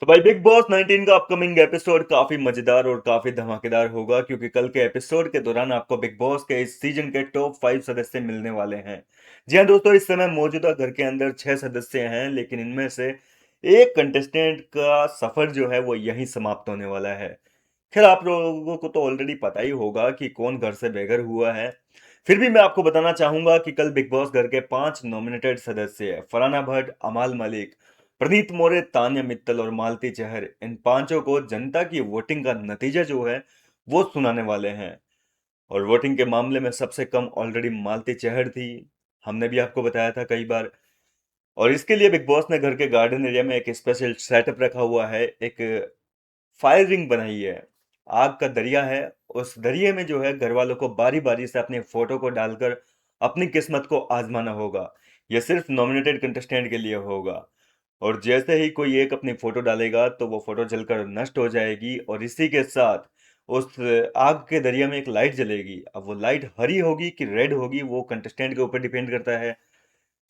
तो भाई big boss 19 का अपकमिंग एपिसोड काफी मजेदार और काफी धमाकेदार होगा क्योंकि कल के एपिसोड के दौरान आपको बिग बॉस के इस सीजन के टॉप 5 सदस्य मिलने वाले हैं। जी हाँ दोस्तों, इस समय मौजूदा घर के अंदर 6 सदस्य हैं, लेकिन इनमें से एक कंटेस्टेंट का सफर जो है वो यहीं समाप्त होने वाला है। खैर, आप लोगों को तो ऑलरेडी पता ही होगा कि कौन घर से बेघर हुआ है। फिर भी मैं आपको बताना चाहूंगा कि कल बिग बॉस घर के 5 नॉमिनेटेड सदस्य फरहाना भट्ट, अमाल मलिक, प्रनीत मोरे, तान्या मित्तल और मालती चहर, इन पांचों को जनता की वोटिंग का नतीजा जो है वो सुनाने वाले हैं। और वोटिंग के मामले में सबसे कम ऑलरेडी मालती चहर थी। हमने भी आपको बताया था कई बार। और इसके लिए बिग बॉस ने घर के गार्डन एरिया में एक स्पेशल सेटअप रखा हुआ है। एक फायर रिंग बनाई है, आग का दरिया है। उस दरिया में जो है घर वालों को बारी बारी से अपनी फोटो को डालकर अपनी किस्मत को आजमाना होगा। यह सिर्फ नॉमिनेटेड कंटेस्टेंट के लिए होगा। और जैसे ही कोई एक अपनी फोटो डालेगा तो वो फोटो जलकर नष्ट हो जाएगी और इसी के साथ उस आग के दरिया में एक लाइट जलेगी। अब वो लाइट हरी होगी कि रेड होगी वो कंटेस्टेंट के ऊपर डिपेंड करता है।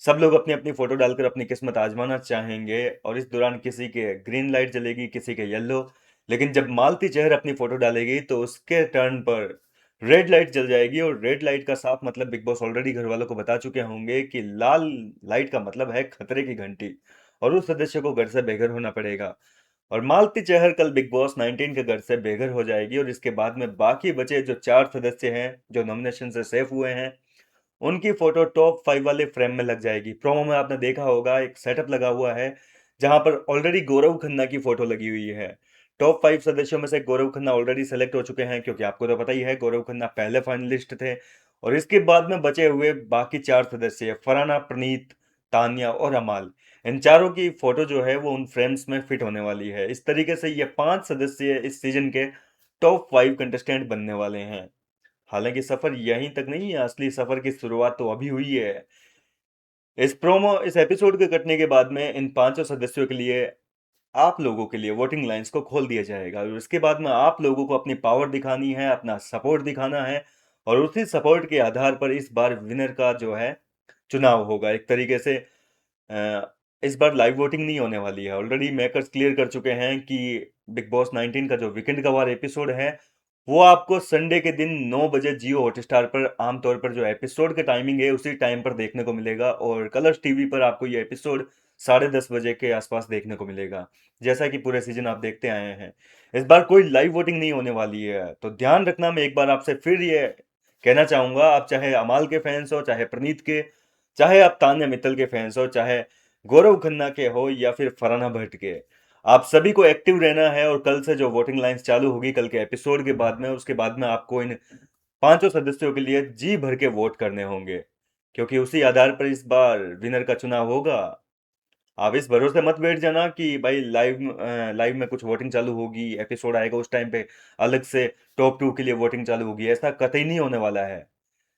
सब लोग अपनी अपनी फोटो डालकर अपनी किस्मत आजमाना चाहेंगे और इस दौरान किसी के ग्रीन लाइट जलेगी, किसी के येलो। लेकिन जब मालती चहर अपनी फोटो डालेगी तो उसके टर्न पर रेड लाइट जल जाएगी। और रेड लाइट का साफ मतलब बिग बॉस ऑलरेडी घर वालों को बता चुके होंगे कि लाल लाइट का मतलब है खतरे की घंटी, और उस सदस्य को घर से बेघर होना पड़ेगा। और मालती चहर कल बिग बॉस 19 के घर से बेघर हो जाएगी और इसके बाद में बाकी बचे जो 4 सदस्य हैं जो नॉमिनेशन से सेफ हुए हैं, उनकी फोटो टॉप 5 वाले फ्रेम में लग जाएगी। प्रोमो में आपने देखा होगा एक सेटअप लगा हुआ है जहां पर ऑलरेडी गौरव खन्ना की फोटो लगी हुई है। टॉप 5 सदस्यों में से गौरव खन्ना ऑलरेडी सेलेक्ट हो चुके हैं, क्योंकि आपको तो पता ही है गौरव खन्ना पहले फाइनलिस्ट थे। और इसके बाद में बचे हुए बाकी 4 सदस्य फरहाना, प्रनीत, तान्या और अमाल, इन चारों की फोटो जो है वो उन फ्रेम्स में फिट होने वाली है। इस तरीके से ये 5 सदस्य इस सीजन के टॉप 5 कंटेस्टेंट बनने वाले हैं। हालांकि सफर यहीं तक नहीं है, असली सफर की शुरुआत तो अभी हुई है। इस एपिसोड के कटने के बाद में इन पांचों सदस्यों के लिए, आप लोगों के लिए वोटिंग लाइंस को खोल दिया जाएगा और इसके बाद में आप लोगों को अपनी पावर दिखानी है, अपना सपोर्ट दिखाना है। और उसी सपोर्ट के आधार पर इस बार विनर का जो है चुनाव होगा। एक तरीके से इस बार लाइव वोटिंग नहीं होने वाली है। ऑलरेडी मेकर्स क्लियर कर चुके हैं कि बिग बॉस 19 का जो वीकेंड का वार एपिसोड है वो आपको संडे के दिन 9 बजे जियो हॉटस्टार पर आमतौर पर जो एपिसोड का टाइमिंग है उसी टाइम पर देखने को मिलेगा, और कलर्स टीवी पर आपको ये एपिसोड 10:30 बजे के आसपास देखने को मिलेगा, जैसा कि पूरे सीजन आप देखते आए हैं। इस बार कोई लाइव वोटिंग नहीं होने वाली है, तो ध्यान रखना। मैं एक बार आपसे फिर ये कहना चाहूंगा, आप चाहे अमाल के फैंस हो, चाहे प्रणीत के, चाहे आप तान्या मित्तल के फैंस हो, चाहे गौरव खन्ना के हो या फिर फरहाना भट्ट के, आप सभी को एक्टिव रहना है। और कल से जो वोटिंग लाइंस चालू होगी कल के एपिसोड के बाद में, उसके बाद में आपको इन पांचों सदस्यों के लिए जी भर के वोट करने होंगे, क्योंकि उसी आधार पर इस बार विनर का चुनाव होगा। आप इस भरोसे मत बैठ जाना कि भाई लाइव में कुछ वोटिंग चालू होगी, एपिसोड आएगा उस टाइम पे अलग से टॉप 2 के लिए वोटिंग चालू होगी। ऐसा कतई नहीं होने वाला है।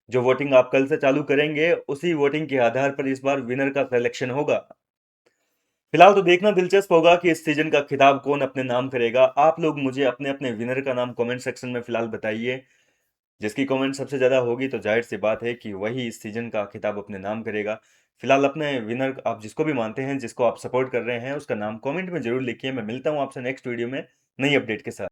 जो वोटिंग आप कल से चालू करेंगे उसी वोटिंग के आधार पर इस बार विनर का सिलेक्शन होगा। फिलहाल तो देखना दिलचस्प होगा कि इस सीजन का खिताब कौन अपने नाम करेगा। आप लोग मुझे अपने अपने विनर का नाम कमेंट सेक्शन में फिलहाल बताइए। जिसकी कमेंट सबसे ज़्यादा होगी तो जाहिर सी बात है कि वही इस सीजन का खिताब अपने नाम करेगा। फिलहाल अपने विनर आप जिसको भी मानते हैं, जिसको आप सपोर्ट कर रहे हैं, उसका नाम कमेंट में जरूर लिखिए। मैं मिलता हूँ आपसे नेक्स्ट वीडियो में नई अपडेट के साथ।